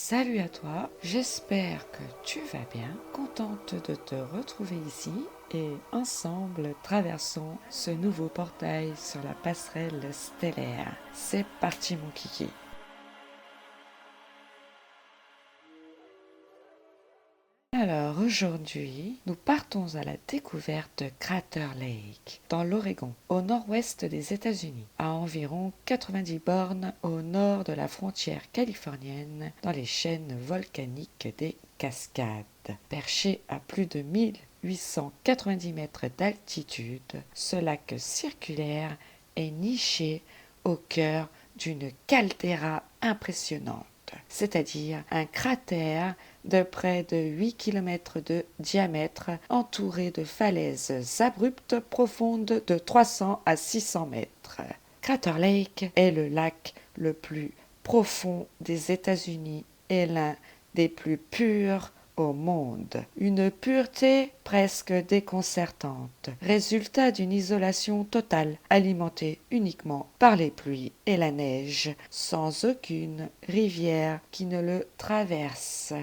Salut à toi, j'espère que tu vas bien, contente de te retrouver ici et ensemble traversons ce nouveau portail sur la passerelle stellaire. C'est parti mon kiki. Alors aujourd'hui, nous partons à la découverte de Crater Lake, dans l'Oregon, au nord-ouest des États-Unis, à environ 90 bornes au nord de la frontière californienne, dans les chaînes volcaniques des Cascades. Perché à plus de 1890 mètres d'altitude, ce lac circulaire est niché au cœur d'une caldeira impressionnante, c'est-à-dire un cratère de près de 8 km de diamètre, entouré de falaises abruptes profondes de 300 à 600 mètres. Crater Lake est le lac le plus profond des États-Unis et l'un des plus purs au monde. Une pureté presque déconcertante, résultat d'une isolation totale, alimentée uniquement par les pluies et la neige, sans aucune rivière qui ne le traverse.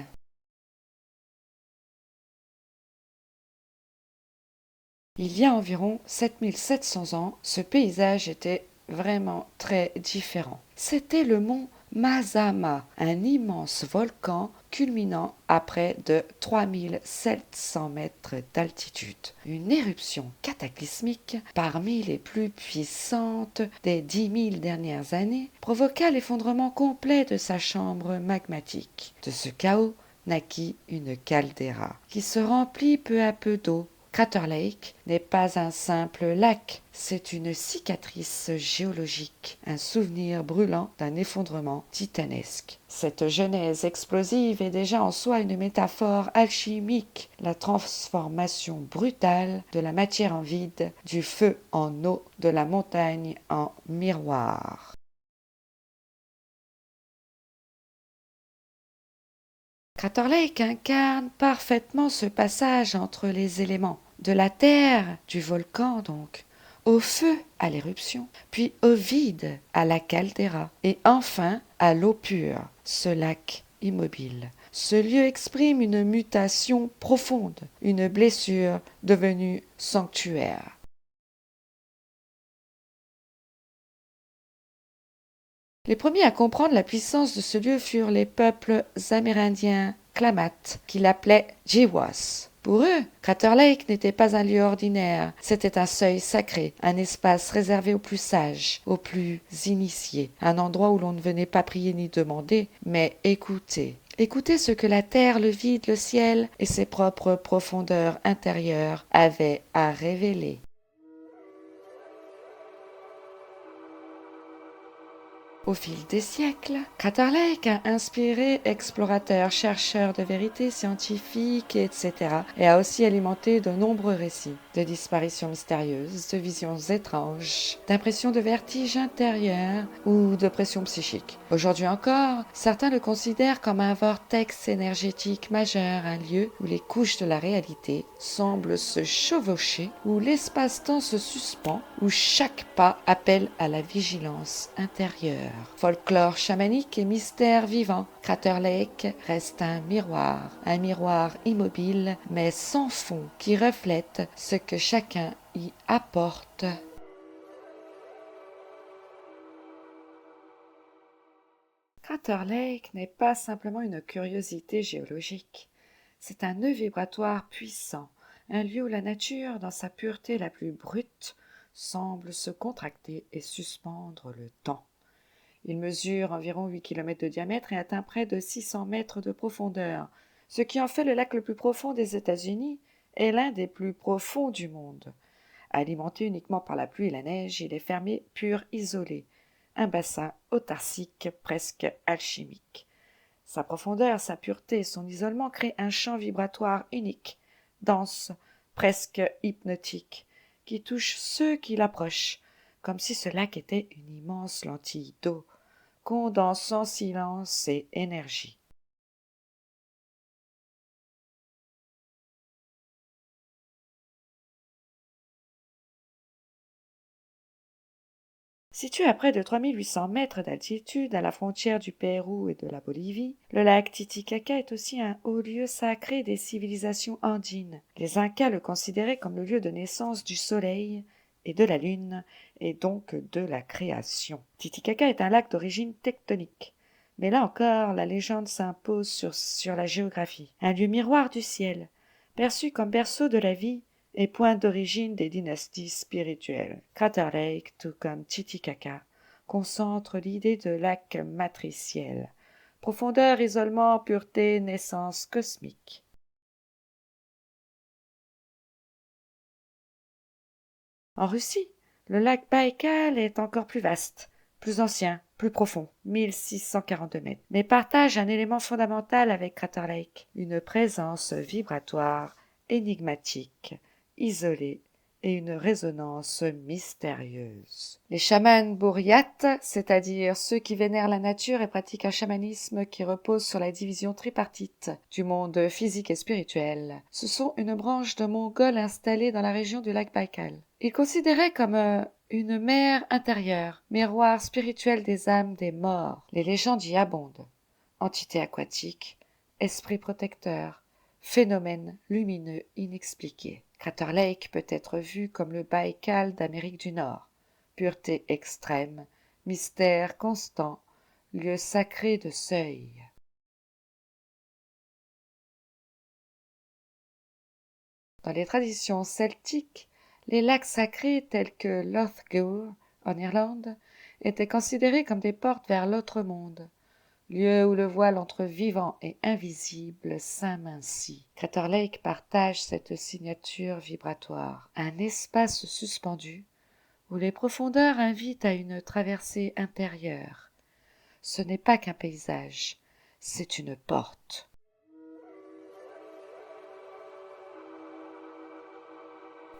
Il y a environ 7700 ans, ce paysage était vraiment très différent. C'était le mont Mazama, un immense volcan culminant à près de 3700 mètres d'altitude. Une éruption cataclysmique, parmi les plus puissantes des 10 000 dernières années, provoqua l'effondrement complet de sa chambre magmatique. De ce chaos naquit une caldeira, qui se remplit peu à peu d'eau. Crater Lake n'est pas un simple lac, c'est une cicatrice géologique, un souvenir brûlant d'un effondrement titanesque. Cette genèse explosive est déjà en soi une métaphore alchimique, la transformation brutale de la matière en vide, du feu en eau, de la montagne en miroir. Crater Lake incarne parfaitement ce passage entre les éléments, de la terre, du volcan donc, au feu, à l'éruption, puis au vide, à la caldeira, et enfin à l'eau pure, ce lac immobile. Ce lieu exprime une mutation profonde, une blessure devenue sanctuaire. Les premiers à comprendre la puissance de ce lieu furent les peuples amérindiens Klamath, qui l'appelaient Jiwas. Pour eux, Crater Lake n'était pas un lieu ordinaire, c'était un seuil sacré, un espace réservé aux plus sages, aux plus initiés, un endroit où l'on ne venait pas prier ni demander, mais écouter. Écouter ce que la terre, le vide, le ciel et ses propres profondeurs intérieures avaient à révéler. Au fil des siècles, Crater Lake a inspiré explorateurs, chercheurs de vérités scientifiques, etc., et a aussi alimenté de nombreux récits de disparitions mystérieuses, de visions étranges, d'impressions de vertige intérieur ou de pression psychique. Aujourd'hui encore, certains le considèrent comme un vortex énergétique majeur, un lieu où les couches de la réalité semblent se chevaucher, où l'espace-temps se suspend, où chaque pas appelle à la vigilance intérieure. Folklore chamanique et mystère vivant, Crater Lake reste un miroir immobile mais sans fond qui reflète ce que chacun y apporte. Crater Lake n'est pas simplement une curiosité géologique, c'est un nœud vibratoire puissant, un lieu où la nature, dans sa pureté la plus brute, semble se contracter et suspendre le temps. Il mesure environ 8 km de diamètre et atteint près de 600 mètres de profondeur, ce qui en fait le lac le plus profond des États-Unis et l'un des plus profonds du monde. Alimenté uniquement par la pluie et la neige, il est fermé, pur, isolé, un bassin autarcique presque alchimique. Sa profondeur, sa pureté et son isolement créent un champ vibratoire unique, dense, presque hypnotique, qui touche ceux qui l'approchent, comme si ce lac était une immense lentille d'eau, condensant silence et énergie. Situé à près de 3800 mètres d'altitude à la frontière du Pérou et de la Bolivie, le lac Titicaca est aussi un haut lieu sacré des civilisations andines. Les Incas le considéraient comme le lieu de naissance du soleil et de la lune, et donc de la création. Titicaca est un lac d'origine tectonique. Mais là encore, la légende s'impose sur la géographie. Un lieu miroir du ciel, perçu comme berceau de la vie et point d'origine des dynasties spirituelles. Crater Lake, tout comme Titicaca, concentre l'idée de lac matriciel. Profondeur, isolement, pureté, naissance cosmique. En Russie, le lac Baïkal est encore plus vaste, plus ancien, plus profond, 1642 mètres, mais partage un élément fondamental avec Crater Lake, une présence vibratoire, énigmatique, isolée et une résonance mystérieuse. Les chamans bouriates, c'est-à-dire ceux qui vénèrent la nature et pratiquent un chamanisme qui repose sur la division tripartite du monde physique et spirituel, ce sont une branche de Mongols installés dans la région du lac Baïkal. Ils considéraient comme une mer intérieure, miroir spirituel des âmes des morts. Les légendes y abondent. Entités aquatiques, esprits protecteurs, phénomènes lumineux inexpliqués. Crater Lake peut être vu comme le Baïkal d'Amérique du Nord. Pureté extrême, mystère constant, lieu sacré de seuil. Dans les traditions celtiques, les lacs sacrés tels que Lough Gill, en Irlande, étaient considérés comme des portes vers l'autre monde, lieu où le voile entre vivant et invisible s'amincit. Crater Lake partage cette signature vibratoire, un espace suspendu où les profondeurs invitent à une traversée intérieure. Ce n'est pas qu'un paysage, c'est une porte.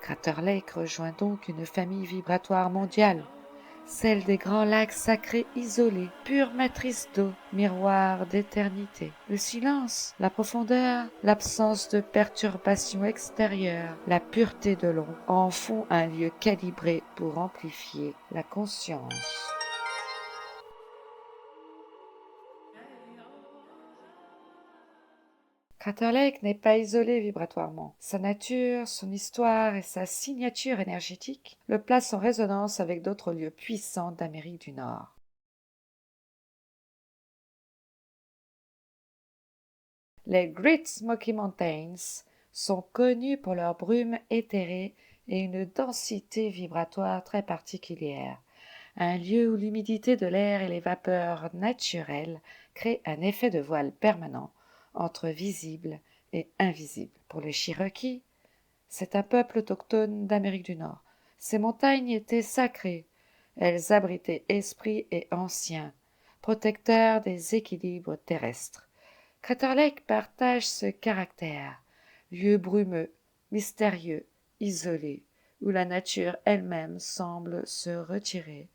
Crater Lake rejoint donc une famille vibratoire mondiale, celle des grands lacs sacrés isolés, pure matrice d'eau, miroir d'éternité. Le silence, la profondeur, l'absence de perturbations extérieures, la pureté de l'ombre en font un lieu calibré pour amplifier la conscience. Crater Lake n'est pas isolé vibratoirement. Sa nature, son histoire et sa signature énergétique le placent en résonance avec d'autres lieux puissants d'Amérique du Nord. Les Great Smoky Mountains sont connus pour leur brume éthérée et une densité vibratoire très particulière, un lieu où l'humidité de l'air et les vapeurs naturelles créent un effet de voile permanent entre visible et invisible. Pour les Cherokees, c'est un peuple autochtone d'Amérique du Nord. Ces montagnes étaient sacrées. Elles abritaient esprits et anciens, protecteurs des équilibres terrestres. Crater Lake partage ce caractère, lieu brumeux, mystérieux, isolé, où la nature elle-même semble se retirer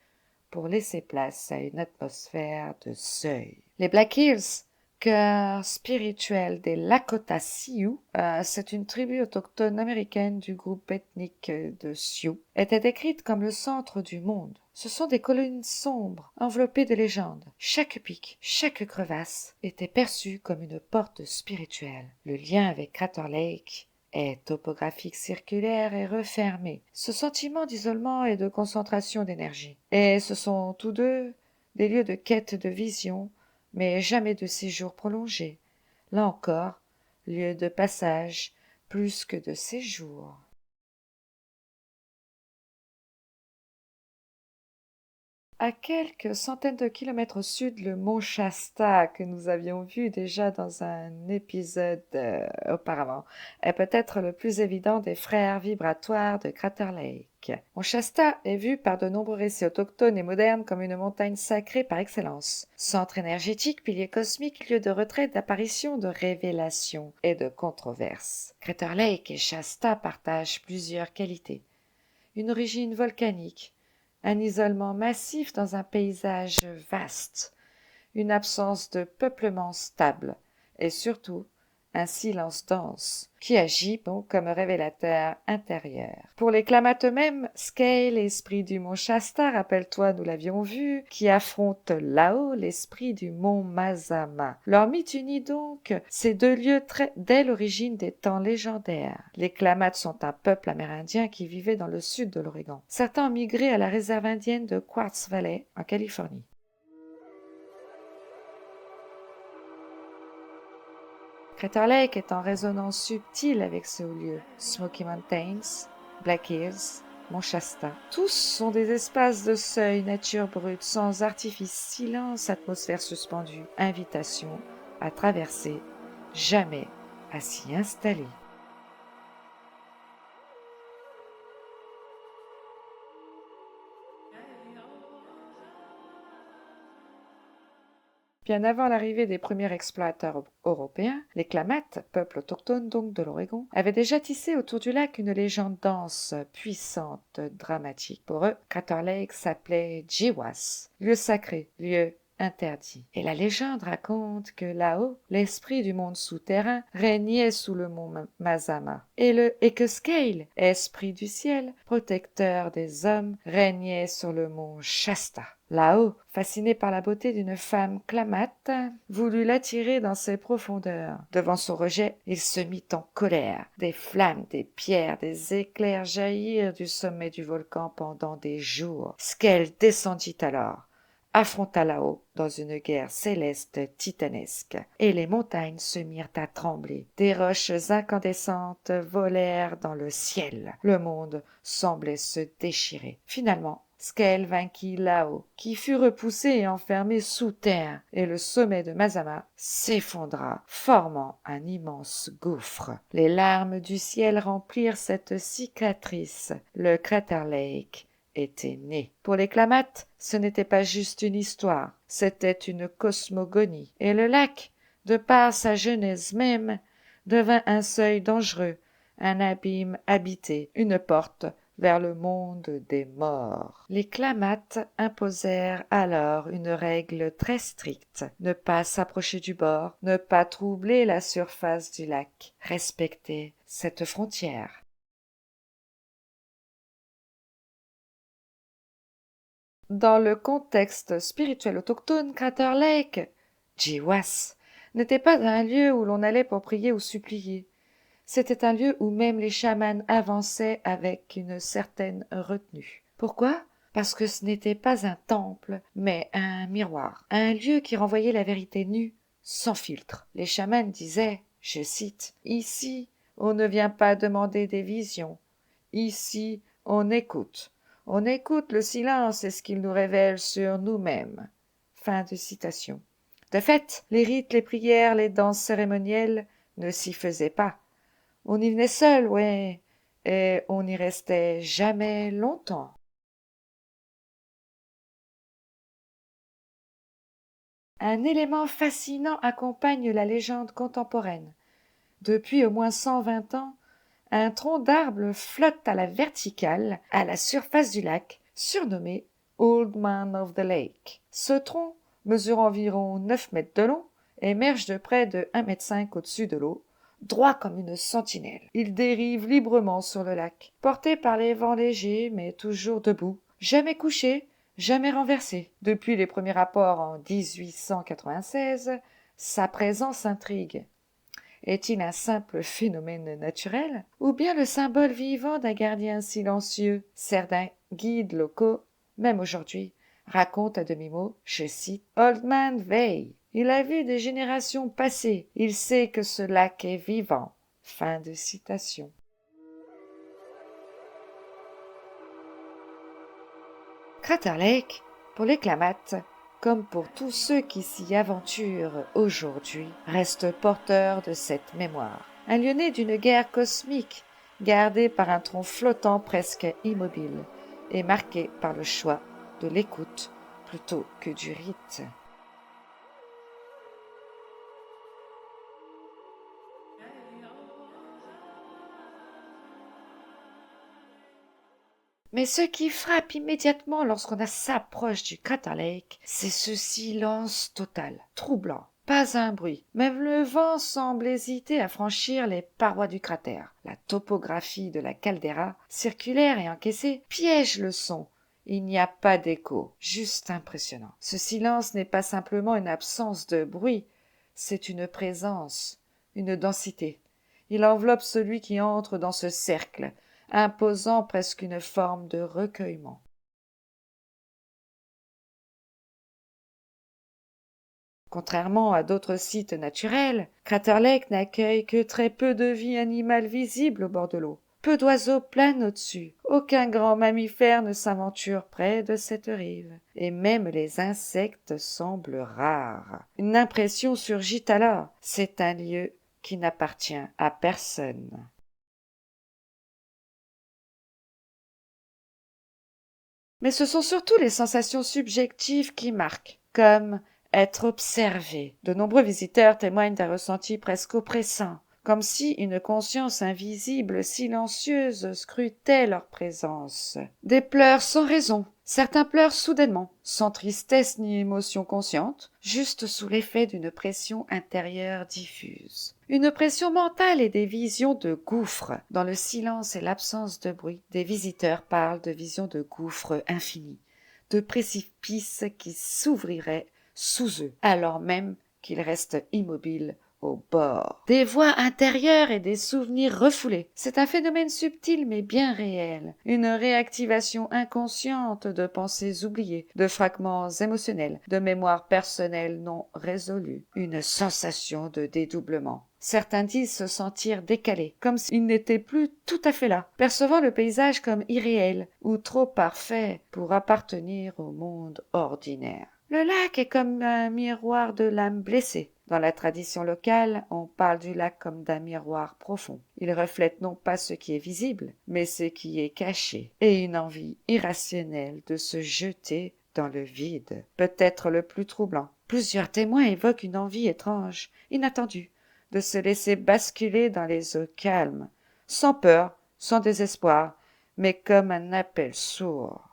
pour laisser place à une atmosphère de seuil. Les Black Hills, cœur spirituel des Lakota Sioux, c'est une tribu autochtone américaine du groupe ethnique de Sioux, était décrite comme le centre du monde. Ce sont des collines sombres, enveloppées de légendes. Chaque pic, chaque crevasse était perçue comme une porte spirituelle. Le lien avec Crater Lake est topographique circulaire et refermé. Ce sentiment d'isolement et de concentration d'énergie. Et ce sont tous deux des lieux de quête de vision, mais jamais de séjour prolongé. Là encore, lieu de passage plus que de séjour. À quelques centaines de kilomètres au sud, le mont Shasta, que nous avions vu déjà dans un épisode auparavant, est peut-être le plus évident des frères vibratoires de Crater Lake. Mont Shasta est vu par de nombreux récits autochtones et modernes comme une montagne sacrée par excellence. Centre énergétique, pilier cosmique, lieu de retrait, d'apparition, de révélation et de controverse. Crater Lake et Shasta partagent plusieurs qualités. Une origine volcanique, un isolement massif dans un paysage vaste, une absence de peuplement stable et surtout un silence dense, qui agit donc comme révélateur intérieur. Pour les Klamath eux-mêmes, Scale, l'esprit du mont Shasta, rappelle-toi, nous l'avions vu, qui affronte là-haut l'esprit du mont Mazama. Leur mythe unit donc ces deux lieux dès l'origine des temps légendaires. Les Klamath sont un peuple amérindien qui vivait dans le sud de l'Oregon. Certains ont migré à la réserve indienne de Quartz Valley, en Californie. Crater Lake est en résonance subtile avec ce haut lieu. Smoky Mountains, Black Hills, Mont Shasta. Tous sont des espaces de seuil, nature brute, sans artifice, silence, atmosphère suspendue, invitation à traverser, jamais à s'y installer. Bien avant l'arrivée des premiers explorateurs européens, les Klamath, peuple autochtone donc de l'Oregon, avaient déjà tissé autour du lac une légende dense, puissante, dramatique. Pour eux, Crater Lake s'appelait Jiwas, lieu sacré, lieu interdit. Et la légende raconte que là-haut, l'esprit du monde souterrain régnait sous le mont Mazama, et que Scale, esprit du ciel, protecteur des hommes, régnait sur le mont Shasta. Là-haut, fasciné par la beauté d'une femme Klamath, voulut l'attirer dans ses profondeurs. Devant son rejet, il se mit en colère. Des flammes, des pierres, des éclairs jaillirent du sommet du volcan pendant des jours. Scale descendit alors, affronta là-haut dans une guerre céleste titanesque, et les montagnes se mirent à trembler. Des roches incandescentes volèrent dans le ciel. Le monde semblait se déchirer. Finalement, Scale vainquit là-haut, qui fut repoussé et enfermé sous terre, et le sommet de Mazama s'effondra, formant un immense gouffre. Les larmes du ciel remplirent cette cicatrice. Le Crater Lake était né. Pour les Klamath, ce n'était pas juste une histoire, c'était une cosmogonie. Et le lac, de par sa genèse même, devint un seuil dangereux, un abîme habité, une porte vers le monde des morts. Les Klamath imposèrent alors une règle très stricte: ne pas s'approcher du bord, ne pas troubler la surface du lac, respecter cette frontière. Dans le contexte spirituel autochtone, Crater Lake, Jiwas, n'était pas un lieu où l'on allait pour prier ou supplier. C'était un lieu où même les chamans avançaient avec une certaine retenue. Pourquoi ? Parce que ce n'était pas un temple, mais un miroir, un lieu qui renvoyait la vérité nue, sans filtre. Les chamans disaient, je cite, « Ici, on ne vient pas demander des visions. Ici, on écoute. On écoute le silence et ce qu'il nous révèle sur nous-mêmes. » Fin de citation. De fait, les rites, les prières, les danses cérémonielles ne s'y faisaient pas. On y venait seul, ouais, et on n'y restait jamais longtemps. Un élément fascinant accompagne la légende contemporaine. Depuis au moins 120 ans, un tronc d'arbre flotte à la verticale, à la surface du lac, surnommé Old Man of the Lake. Ce tronc mesure environ 9 mètres de long, émerge de près de 1,5 m au-dessus de l'eau, droit comme une sentinelle. Il dérive librement sur le lac, porté par les vents légers, mais toujours debout, jamais couché, jamais renversé. Depuis les premiers rapports en 1896, sa présence intrigue. Est-il un simple phénomène naturel, ou bien le symbole vivant d'un gardien silencieux? Certains guides locaux, même aujourd'hui, racontent à demi-mot, je cite, « Old Man veille. Il a vu des générations passer. Il sait que ce lac est vivant. » Fin de citation. Crater Lake, pour les Klamath, comme pour tous ceux qui s'y aventurent aujourd'hui, reste porteur de cette mémoire. Un lieu né d'une guerre cosmique, gardé par un tronc flottant presque immobile, et marqué par le choix de l'écoute plutôt que du rite. Mais ce qui frappe immédiatement lorsqu'on s'approche du Crater Lake, c'est ce silence total, troublant, Pas un bruit. Même le vent semble hésiter à franchir les parois du cratère. La topographie de la caldeira, circulaire et encaissée, piège le son. Il n'y a pas d'écho. Juste impressionnant. Ce silence n'est pas simplement une absence de bruit, c'est une présence, une densité. Il enveloppe celui qui entre dans ce cercle, imposant presque une forme de recueillement. Contrairement à d'autres sites naturels, Crater Lake n'accueille que très peu de vie animale visible au bord de l'eau. Peu d'oiseaux planent au-dessus. Aucun grand mammifère ne s'aventure près de cette rive. Et même les insectes semblent rares. Une impression surgit alors. C'est un lieu qui n'appartient à personne. Mais ce sont surtout les sensations subjectives qui marquent, comme être observé. De nombreux visiteurs témoignent d'un ressenti presque oppressant, comme si une conscience invisible, silencieuse, scrutait leur présence. Des pleurs sans raison. Certains pleurent soudainement, sans tristesse ni émotion consciente, juste sous l'effet d'une pression intérieure diffuse. Une pression mentale et des visions de gouffres. Dans le silence et l'absence de bruit, des visiteurs parlent de visions de gouffres infinis, de précipices qui s'ouvriraient sous eux, alors même qu'ils restent immobiles au bord. Des voix intérieures et des souvenirs refoulés. C'est un phénomène subtil mais bien réel. Une réactivation inconsciente de pensées oubliées, de fragments émotionnels, de mémoires personnelles non résolues. Une sensation de dédoublement. Certains disent se sentir décalés, comme s'ils n'étaient plus tout à fait là, percevant le paysage comme irréel ou trop parfait pour appartenir au monde ordinaire. Le lac est comme un miroir de l'âme blessée. Dans la tradition locale, on parle du lac comme d'un miroir profond. Il reflète non pas ce qui est visible, mais ce qui est caché, et une envie irrationnelle de se jeter dans le vide, peut-être le plus troublant. Plusieurs témoins évoquent une envie étrange, inattendue, de se laisser basculer dans les eaux calmes, sans peur, sans désespoir, mais comme un appel sourd.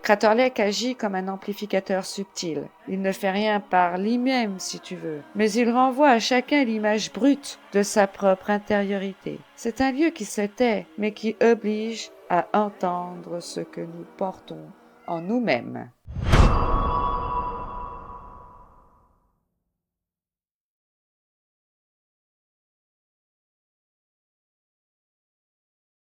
Crater Lake agit comme un amplificateur subtil. Il ne fait rien par lui-même, si tu veux, mais il renvoie à chacun l'image brute de sa propre intériorité. C'est un lieu qui se tait, mais qui oblige à entendre ce que nous portons en nous-mêmes.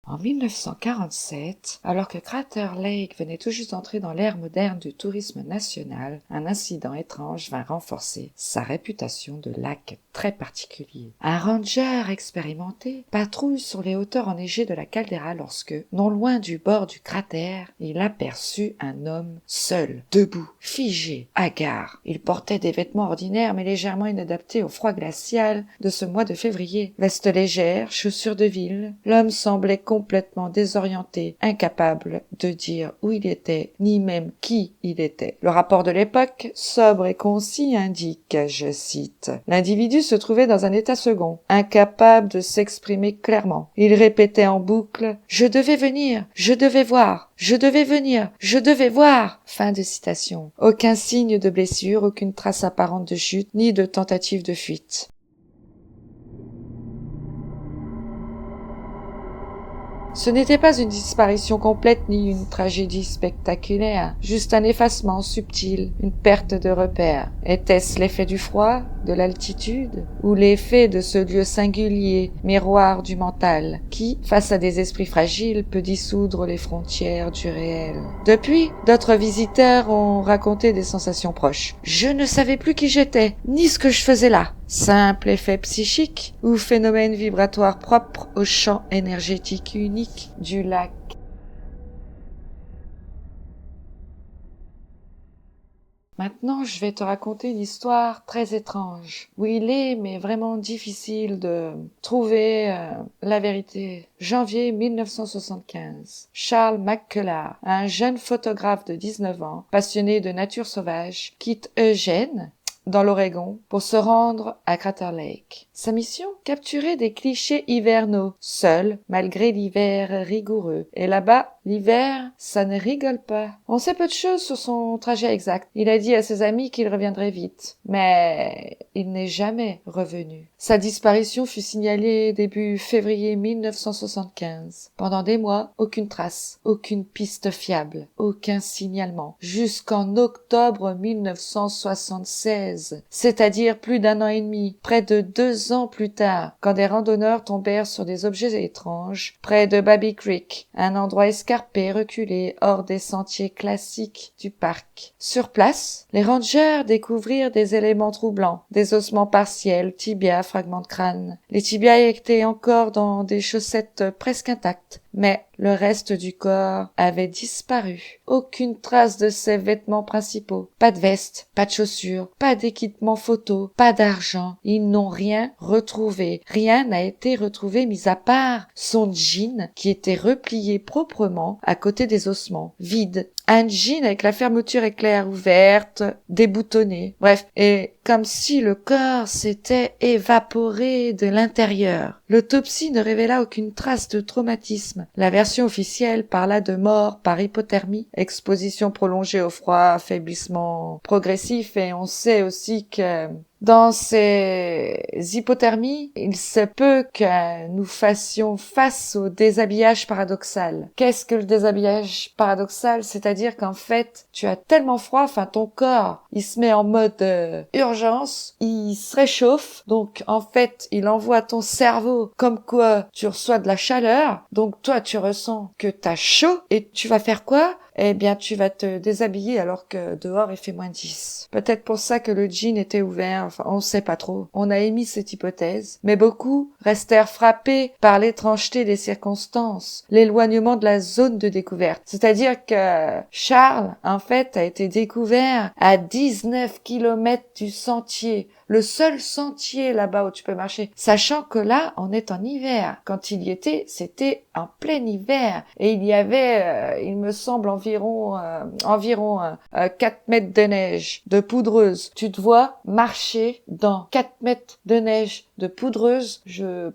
En 1947, alors que Crater Lake venait tout juste d'entrer dans l'ère moderne du tourisme national, un incident étrange vint renforcer sa réputation de lac très particulier. Un ranger expérimenté patrouille sur les hauteurs enneigées de la caldeira lorsque, non loin du bord du cratère, il aperçut un homme seul, debout, figé, hagard. Il portait des vêtements ordinaires mais légèrement inadaptés au froid glacial de ce mois de février. Veste légère, chaussures de ville, l'homme semblait complètement désorienté, incapable de dire où il était, ni même qui il était. Le rapport de l'époque, sobre et concis, indique, je cite, « L'individu se trouvait dans un état second, incapable de s'exprimer clairement. Il répétait en boucle « Je devais venir, je devais voir, je devais venir, je devais voir !» Fin de citation. Aucun signe de blessure, aucune trace apparente de chute, ni de tentative de fuite. Ce n'était pas une disparition complète ni une tragédie spectaculaire, juste un effacement subtil, une perte de repère. Était-ce l'effet du froid, de l'altitude, ou l'effet de ce lieu singulier, miroir du mental, qui, face à des esprits fragiles, peut dissoudre les frontières du réel? Depuis, d'autres visiteurs ont raconté des sensations proches. Je ne savais plus qui j'étais, ni ce que je faisais là. Simple effet psychique ou phénomène vibratoire propre au champ énergétique unique du lac. Maintenant, je vais te raconter une histoire très étrange, où il est, mais vraiment difficile de trouver la vérité. Janvier 1975. Charles McCullough, un jeune photographe de 19 ans, passionné de nature sauvage, quitte Eugene, dans l'Oregon, pour se rendre à Crater Lake. Sa mission? Capturer des clichés hivernaux, seul, malgré l'hiver rigoureux. Et là-bas, L'hiver, ça ne rigole pas. On sait peu de choses sur son trajet exact. Il a dit à ses amis qu'il reviendrait vite. Mais il n'est jamais revenu. Sa disparition fut signalée début février 1975. Pendant des mois, aucune trace, aucune piste fiable, aucun signalement. Jusqu'en octobre 1976, c'est-à-dire plus d'1 an et demi, près de 2 ans plus tard, quand des randonneurs tombèrent sur des objets étranges, près de Baby Creek, un endroit escarpé, reculé, hors des sentiers classiques du parc. Sur place, les rangers découvrirent des éléments troublants, des ossements partiels, tibias, fragments de crâne. Les tibias étaient encore dans des chaussettes presque intactes, mais le reste du corps avait disparu. Aucune trace de ses vêtements principaux. Pas de veste, pas de chaussures, pas d'équipement photo, pas d'argent. Ils n'ont rien retrouvé. Rien n'a été retrouvé mis à part son jean qui était replié proprement à côté des ossements. Vide. Un jean avec la fermeture éclair ouverte, déboutonné. Bref, et comme si le corps s'était évaporé de l'intérieur. L'autopsie ne révéla aucune trace de traumatisme. La version officielle parla de mort par hypothermie, exposition prolongée au froid, affaiblissement progressif, et on sait aussi que dans ces hypothermies, il se peut que nous fassions face au déshabillage paradoxal. Qu'est-ce que le déshabillage paradoxal? C'est-à-dire qu'en fait, tu as tellement froid, ton corps, il se met en mode urgence, il se réchauffe, donc en fait, il envoie à ton cerveau comme quoi tu reçois de la chaleur, donc toi tu ressens que t'as chaud, et tu vas faire quoi? Eh bien, tu vas te déshabiller alors que dehors il fait -10. Peut-être pour ça que le jean était ouvert, on sait pas trop. On a émis cette hypothèse, mais beaucoup restèrent frappés par l'étrangeté des circonstances, l'éloignement de la zone de découverte. C'est-à-dire que Charles, en fait, a été découvert à 19 kilomètres du sentier. Le seul sentier là-bas où tu peux marcher. Sachant que là, on est en hiver. Quand il y était, c'était en plein hiver. Et il y avait, il me semble, environ 4 mètres de neige, de poudreuse. Tu te vois marcher dans 4 mètres de neige de poudreuse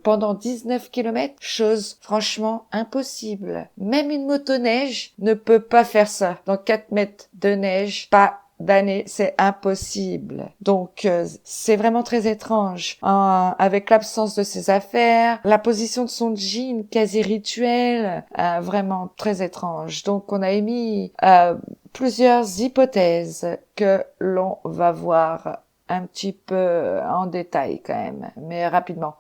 pendant 19 kilomètres. Chose franchement impossible. Même une motoneige ne peut pas faire ça. Dans 4 mètres de neige, pas d'année, c'est impossible. Donc c'est vraiment très étrange. Avec l'absence de ses affaires, la position de son jean quasi rituel, vraiment très étrange. Donc on a émis plusieurs hypothèses que l'on va voir un petit peu en détail quand même, mais rapidement.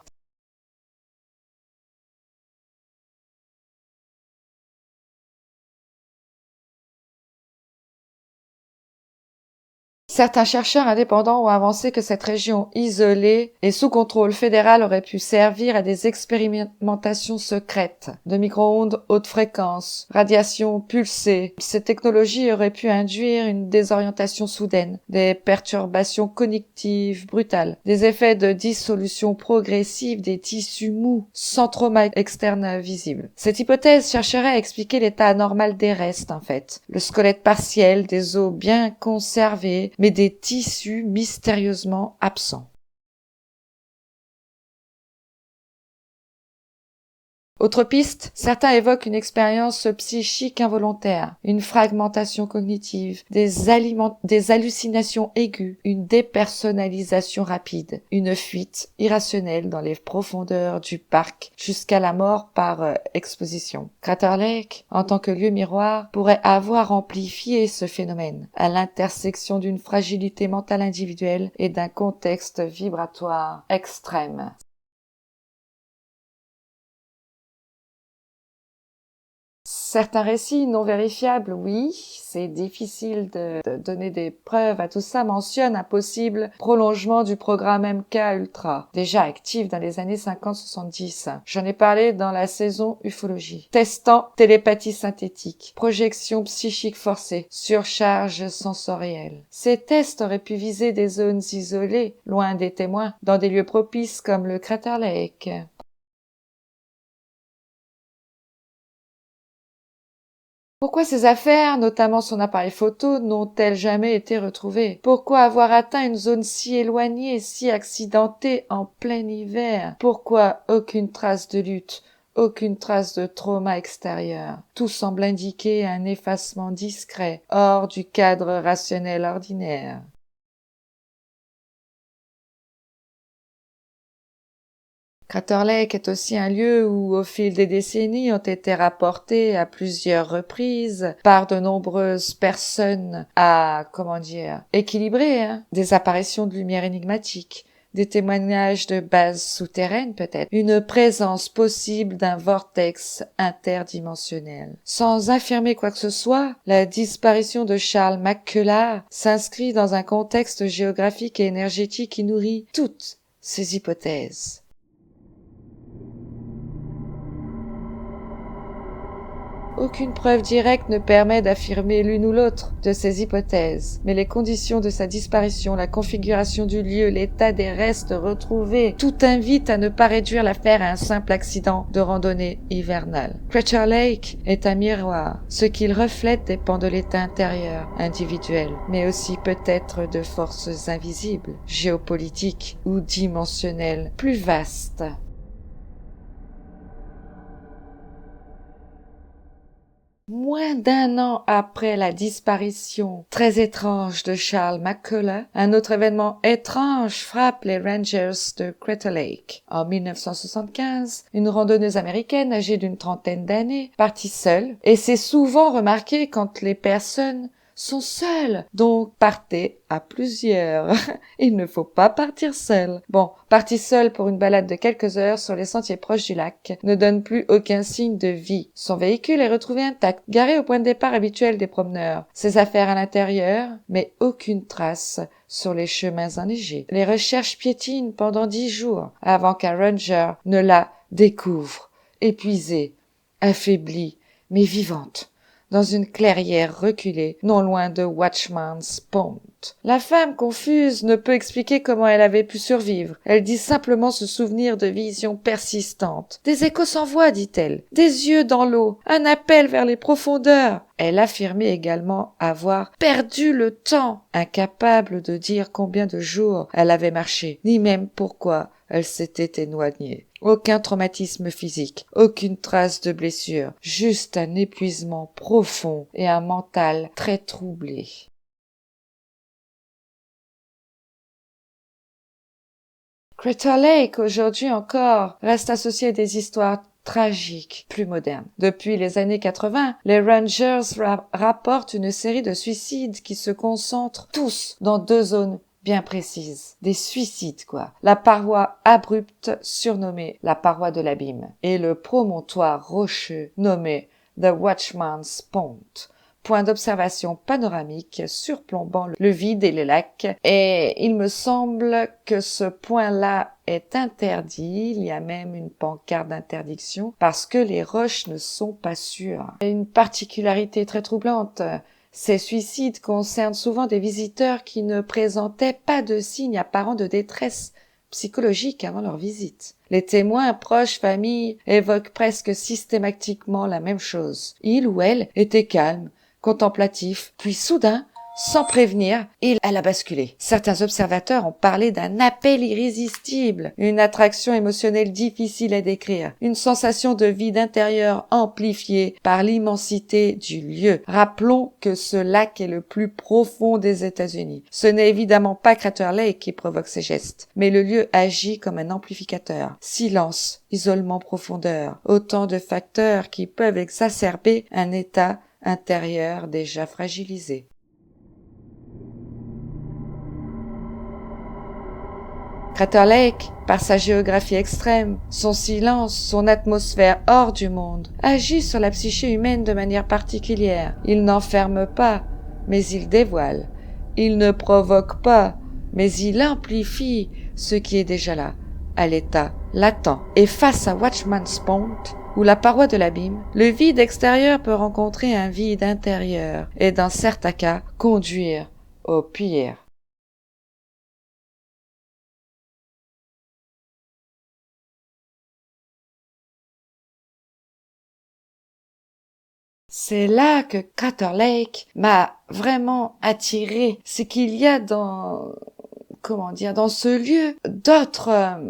Certains chercheurs indépendants ont avancé que cette région isolée et sous contrôle fédéral aurait pu servir à des expérimentations secrètes de micro-ondes haute fréquence, radiation pulsée. Ces technologies auraient pu induire une désorientation soudaine, des perturbations cognitives brutales, des effets de dissolution progressive des tissus mous sans trauma externe visible. Cette hypothèse chercherait à expliquer l'état anormal des restes, en fait. Le squelette partiel, des os bien conservés, mais des tissus mystérieusement absents. Autre piste, certains évoquent une expérience psychique involontaire, une fragmentation cognitive, des hallucinations aiguës, une dépersonnalisation rapide, une fuite irrationnelle dans les profondeurs du parc jusqu'à la mort par exposition. Crater Lake, en tant que lieu miroir, pourrait avoir amplifié ce phénomène, à l'intersection d'une fragilité mentale individuelle et d'un contexte vibratoire extrême. Certains récits non vérifiables, oui, c'est difficile de donner des preuves à tout ça, mentionnent un possible prolongement du programme MK Ultra, déjà actif dans les années 50-70. J'en ai parlé dans la saison ufologie. Testant télépathie synthétique, projection psychique forcée, surcharge sensorielle. Ces tests auraient pu viser des zones isolées, loin des témoins, dans des lieux propices comme le Crater Lake. Pourquoi ces affaires, notamment son appareil photo, n'ont-elles jamais été retrouvées? Pourquoi avoir atteint une zone si éloignée, si accidentée en plein hiver? Pourquoi aucune trace de lutte? Aucune trace de trauma extérieur. Tout semble indiquer un effacement discret, hors du cadre rationnel ordinaire. Crater Lake est aussi un lieu où, au fil des décennies, ont été rapportés à plusieurs reprises par de nombreuses personnes équilibrées, des apparitions de lumière énigmatiques, des témoignages de bases souterraines peut-être, une présence possible d'un vortex interdimensionnel. Sans affirmer quoi que ce soit, la disparition de Charles McCullough s'inscrit dans un contexte géographique et énergétique qui nourrit toutes ces hypothèses. Aucune preuve directe ne permet d'affirmer l'une ou l'autre de ces hypothèses, mais les conditions de sa disparition, la configuration du lieu, l'état des restes retrouvés, tout invite à ne pas réduire l'affaire à un simple accident de randonnée hivernale. Crater Lake est un miroir. Ce qu'il reflète dépend de l'état intérieur, individuel, mais aussi peut-être de forces invisibles, géopolitiques ou dimensionnelles, plus vastes. Moins d'un an après la disparition très étrange de Charles McCullough, un autre événement étrange frappe les Rangers de Crater Lake. En 1975, une randonneuse américaine âgée d'une trentaine d'années partit seule, et c'est souvent remarqué quand les personnes sont seuls, donc partez à plusieurs. Il ne faut pas partir seul. Bon, partir seul pour une balade de quelques heures sur les sentiers proches du lac ne donne plus aucun signe de vie. Son véhicule est retrouvé intact, garé au point de départ habituel des promeneurs. Ses affaires à l'intérieur, mais aucune trace sur les chemins enneigés. Les recherches piétinent pendant 10 jours avant qu'un ranger ne la découvre, épuisée, affaiblie, mais vivante, dans une clairière reculée, non loin de Watchman's Pond. La femme, confuse, ne peut expliquer comment elle avait pu survivre. Elle dit simplement se souvenir de visions persistantes. Des échos sans voix, dit-elle. Des yeux dans l'eau. Un appel vers les profondeurs. Elle affirmait également avoir perdu le temps, incapable de dire combien de jours elle avait marché, ni même pourquoi elle s'était éloignée. Aucun traumatisme physique, aucune trace de blessure, juste un épuisement profond et un mental très troublé. Crater Lake, aujourd'hui encore, reste associé à des histoires tragiques, plus modernes. Depuis les années 80, les Rangers rapportent une série de suicides qui se concentrent tous dans 2 zones bien précises. Des suicides, quoi. La paroi abrupte surnommée la paroi de l'abîme et le promontoire rocheux nommé The Watchman's Pond. Point d'observation panoramique surplombant le vide et les lacs, et il me semble que ce point-là est interdit, il y a même une pancarte d'interdiction, parce que les roches ne sont pas sûres. Une particularité très troublante, ces suicides concernent souvent des visiteurs qui ne présentaient pas de signes apparents de détresse psychologique avant leur visite. Les témoins, proches, familles, évoquent presque systématiquement la même chose. Il ou elle était calme, contemplatif, puis soudain, sans prévenir, elle a basculé. Certains observateurs ont parlé d'un appel irrésistible, une attraction émotionnelle difficile à décrire, une sensation de vide intérieur amplifiée par l'immensité du lieu. Rappelons que ce lac est le plus profond des États-Unis. Ce n'est évidemment pas Crater Lake qui provoque ces gestes, mais le lieu agit comme un amplificateur. Silence, isolement, profondeur, autant de facteurs qui peuvent exacerber un état intérieur déjà fragilisé. Crater Lake, par sa géographie extrême, son silence, son atmosphère hors du monde, agit sur la psyché humaine de manière particulière. Il n'enferme pas, mais il dévoile. Il ne provoque pas, mais il amplifie ce qui est déjà là, à l'état latent. Et face à Watchman's Pond, ou la paroi de l'abîme, le vide extérieur peut rencontrer un vide intérieur et dans certains cas conduire au pire. C'est là que Crater Lake m'a vraiment attiré. C'est qu'il y a dans ce lieu d'autres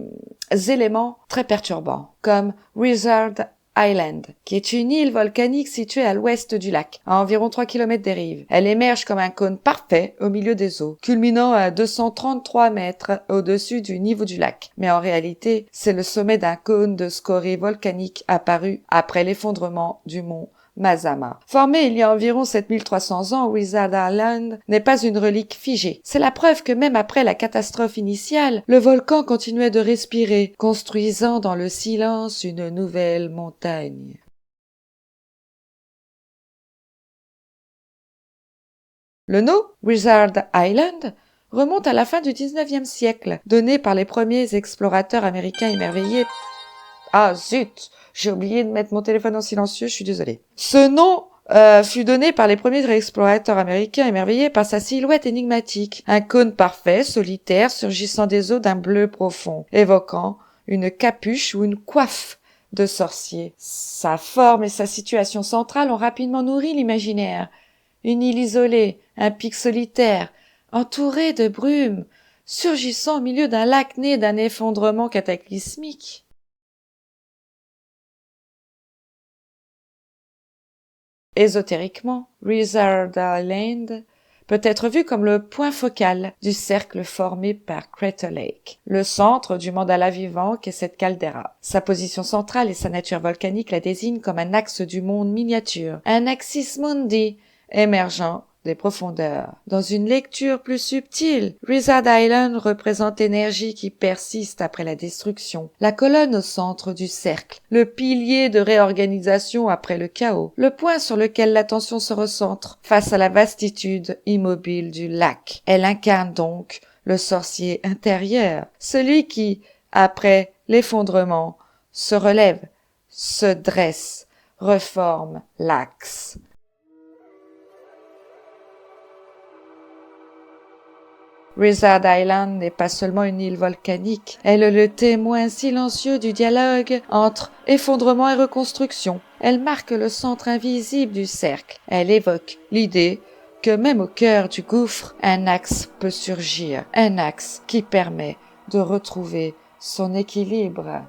éléments très perturbants, comme Wizard Island, qui est une île volcanique située à l'ouest du lac, à environ 3 km des rives. Elle émerge comme un cône parfait au milieu des eaux, culminant à 233 mètres au-dessus du niveau du lac. Mais en réalité, c'est le sommet d'un cône de scorie volcanique apparu après l'effondrement du mont Mazama. Formé il y a environ 7300 ans, Wizard Island n'est pas une relique figée. C'est la preuve que même après la catastrophe initiale, le volcan continuait de respirer, construisant dans le silence une nouvelle montagne. Le nom Wizard Island remonte à la fin du XIXe siècle, donné par les premiers explorateurs américains émerveillés. Ah zut, j'ai oublié de mettre mon téléphone en silencieux, je suis désolée. Ce nom fut donné par les premiers explorateurs américains émerveillés par sa silhouette énigmatique, un cône parfait, solitaire, surgissant des eaux d'un bleu profond, évoquant une capuche ou une coiffe de sorcier. Sa forme et sa situation centrale ont rapidement nourri l'imaginaire. Une île isolée, un pic solitaire, entouré de brume, surgissant au milieu d'un lac né d'un effondrement cataclysmique. Ésotériquement, Wizard Island peut être vu comme le point focal du cercle formé par Crater Lake, le centre du mandala vivant qu'est cette caldeira. Sa position centrale et sa nature volcanique la désignent comme un axe du monde miniature, un axis mundi émergent des profondeurs. Dans une lecture plus subtile, Wizard Island représente l'énergie qui persiste après la destruction, la colonne au centre du cercle, le pilier de réorganisation après le chaos, le point sur lequel l'attention se recentre face à la vastitude immobile du lac. Elle incarne donc le sorcier intérieur, celui qui, après l'effondrement, se relève, se dresse, reforme l'axe. Wizard Island n'est pas seulement une île volcanique, elle est le témoin silencieux du dialogue entre effondrement et reconstruction. Elle marque le centre invisible du cercle. Elle évoque l'idée que même au cœur du gouffre, un axe peut surgir, un axe qui permet de retrouver son équilibre.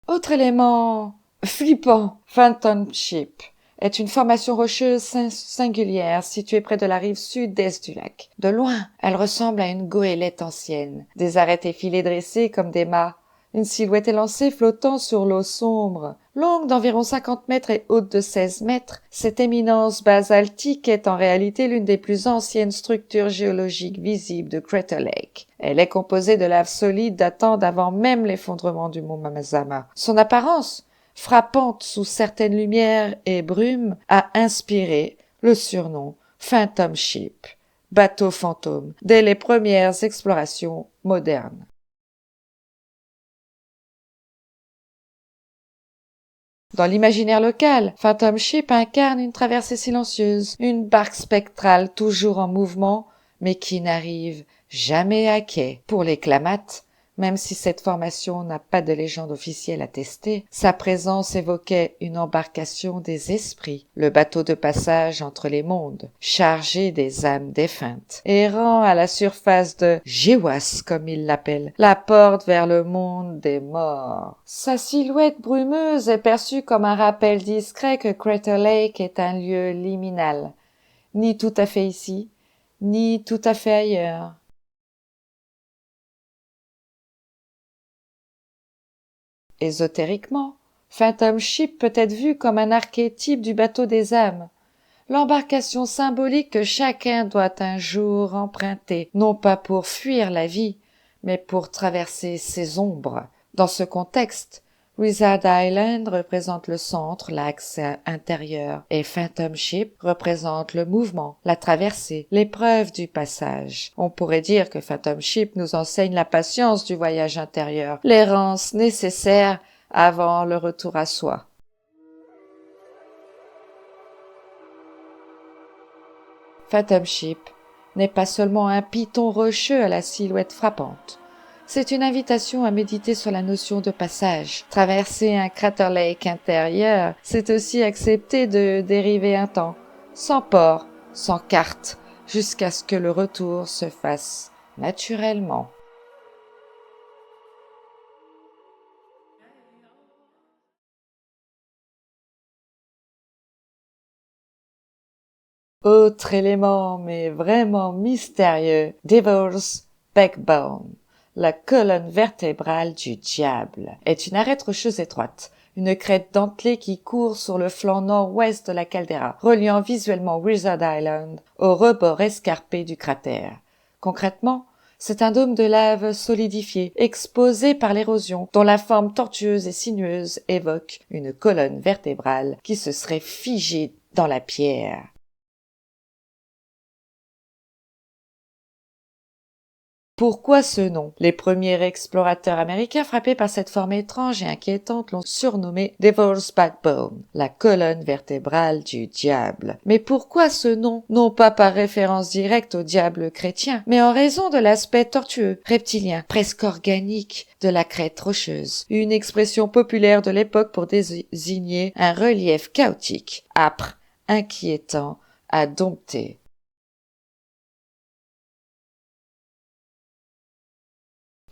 Autre élément flippant, Phantom Ship est une formation rocheuse singulière située près de la rive sud-est du lac. De loin, elle ressemble à une goélette ancienne, des arêtes effilées dressées comme des mâts, une silhouette élancée flottant sur l'eau sombre. Longue d'environ 50 mètres et haute de 16 mètres, cette éminence basaltique est en réalité l'une des plus anciennes structures géologiques visibles de Crater Lake. Elle est composée de lave solide datant d'avant même l'effondrement du mont Mazama. Son apparence, frappante sous certaines lumières et brumes, a inspiré le surnom Phantom Ship, bateau fantôme, dès les premières explorations modernes. Dans l'imaginaire local, Phantom Ship incarne une traversée silencieuse, une barque spectrale toujours en mouvement, mais qui n'arrive jamais à quai. Pour les Klamath, même si cette formation n'a pas de légende officielle attestée, sa présence évoquait une embarcation des esprits, le bateau de passage entre les mondes, chargé des âmes défuntes, errant à la surface de Gewas, comme il l'appelle, la porte vers le monde des morts. Sa silhouette brumeuse est perçue comme un rappel discret que Crater Lake est un lieu liminal, ni tout à fait ici, ni tout à fait ailleurs. Ésotériquement, Phantom Ship peut être vu comme un archétype du bateau des âmes, l'embarcation symbolique que chacun doit un jour emprunter, non pas pour fuir la vie, mais pour traverser ses ombres. Dans ce contexte, Wizard Island représente le centre, l'axe intérieur, et Phantom Ship représente le mouvement, la traversée, l'épreuve du passage. On pourrait dire que Phantom Ship nous enseigne la patience du voyage intérieur, l'errance nécessaire avant le retour à soi. Phantom Ship n'est pas seulement un piton rocheux à la silhouette frappante. C'est une invitation à méditer sur la notion de passage. Traverser un Crater Lake intérieur, c'est aussi accepter de dériver un temps, sans port, sans carte, jusqu'à ce que le retour se fasse naturellement. Autre élément, mais vraiment mystérieux, Devil's Backbone, la colonne vertébrale du diable, est une arête rocheuse étroite, une crête dentelée qui court sur le flanc nord-ouest de la caldeira, reliant visuellement Wizard Island au rebord escarpé du cratère. Concrètement, c'est un dôme de lave solidifié, exposé par l'érosion, dont la forme tortueuse et sinueuse évoque une colonne vertébrale qui se serait figée dans la pierre. Pourquoi ce nom? Les premiers explorateurs américains frappés par cette forme étrange et inquiétante l'ont surnommé Devil's Backbone, la colonne vertébrale du diable. Mais pourquoi ce nom? Non pas par référence directe au diable chrétien, mais en raison de l'aspect tortueux, reptilien, presque organique de la crête rocheuse. Une expression populaire de l'époque pour désigner un relief chaotique, âpre, inquiétant, à dompter.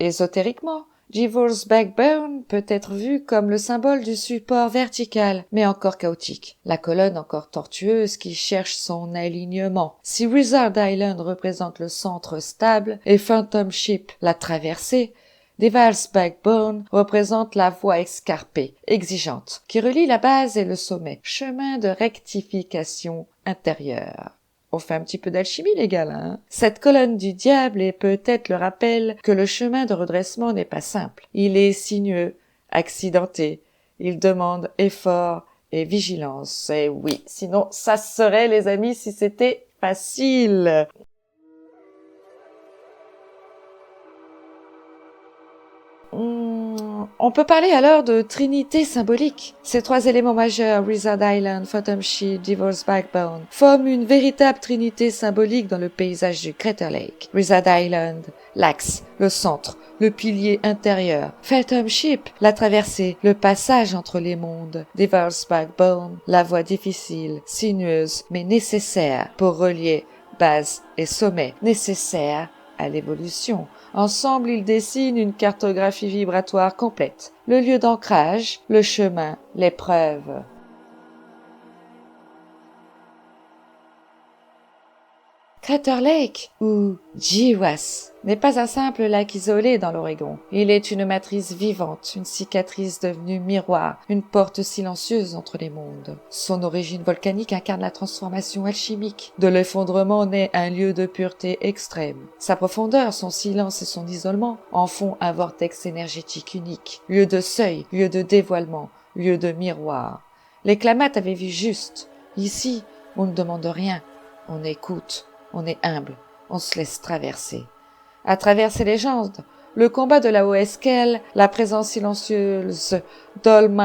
Ésotériquement, Devil's Backbone peut être vu comme le symbole du support vertical, mais encore chaotique. La colonne encore tortueuse qui cherche son alignement. Si Wizard Island représente le centre stable et Phantom Ship la traversée, Devil's Backbone représente la voie escarpée, exigeante, qui relie la base et le sommet, chemin de rectification intérieure. On fait un petit peu d'alchimie, les gars, là, hein. Cette colonne du diable est peut-être le rappel que le chemin de redressement n'est pas simple. Il est sinueux, accidenté. Il demande effort et vigilance. Et oui, sinon, ça serait, les amis, si c'était facile. On peut parler alors de trinité symbolique. Ces trois éléments majeurs, Wizard Island, Phantom Ship, Devil's Backbone, forment une véritable trinité symbolique dans le paysage du Crater Lake. Wizard Island, l'axe, le centre, le pilier intérieur. Phantom Ship, la traversée, le passage entre les mondes. Devil's Backbone, la voie difficile, sinueuse, mais nécessaire pour relier base et sommet, nécessaire à l'évolution. Ensemble, ils dessinent une cartographie vibratoire complète. Le lieu d'ancrage, le chemin, l'épreuve. Crater Lake, ou GWAS, n'est pas un simple lac isolé dans l'Oregon. Il est une matrice vivante, une cicatrice devenue miroir, une porte silencieuse entre les mondes. Son origine volcanique incarne la transformation alchimique. De l'effondrement naît un lieu de pureté extrême. Sa profondeur, son silence et son isolement en font un vortex énergétique unique. Lieu de seuil, lieu de dévoilement, lieu de miroir. Les Klamath avaient vu juste. Ici, on ne demande rien, on écoute. On est humble, on se laisse traverser. À travers ces légendes, le combat de la Oeskel, la présence silencieuse d'Old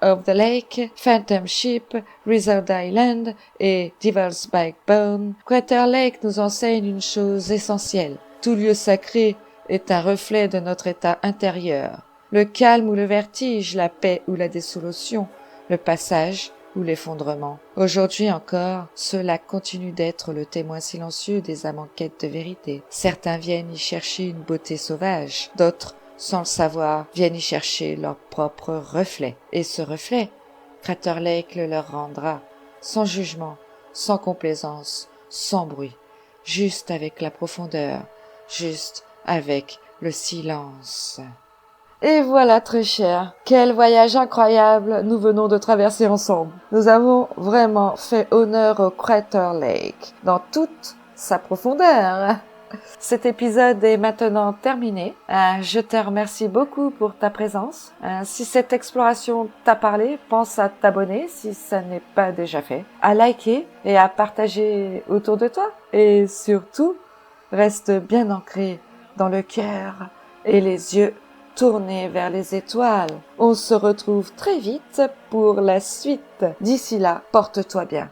of the Lake, Phantom Ship, Wizard Island et Devil's Backbone, Crater Lake nous enseigne une chose essentielle. Tout lieu sacré est un reflet de notre état intérieur. Le calme ou le vertige, la paix ou la dissolution, le passage ou l'effondrement. Aujourd'hui encore, cela continue d'être le témoin silencieux des âmes en quête de vérité. Certains viennent y chercher une beauté sauvage, d'autres, sans le savoir, viennent y chercher leur propre reflet. Et ce reflet, Crater Lake le leur rendra, sans jugement, sans complaisance, sans bruit, juste avec la profondeur, juste avec le silence. Et voilà, très cher, quel voyage incroyable nous venons de traverser ensemble. Nous avons vraiment fait honneur au Crater Lake, dans toute sa profondeur. Cet épisode est maintenant terminé. Je te remercie beaucoup pour ta présence. Si cette exploration t'a parlé, pense à t'abonner si ça n'est pas déjà fait, à liker et à partager autour de toi. Et surtout, reste bien ancré dans le cœur et les yeux tournés vers les étoiles. On se retrouve très vite pour la suite. D'ici là, porte-toi bien.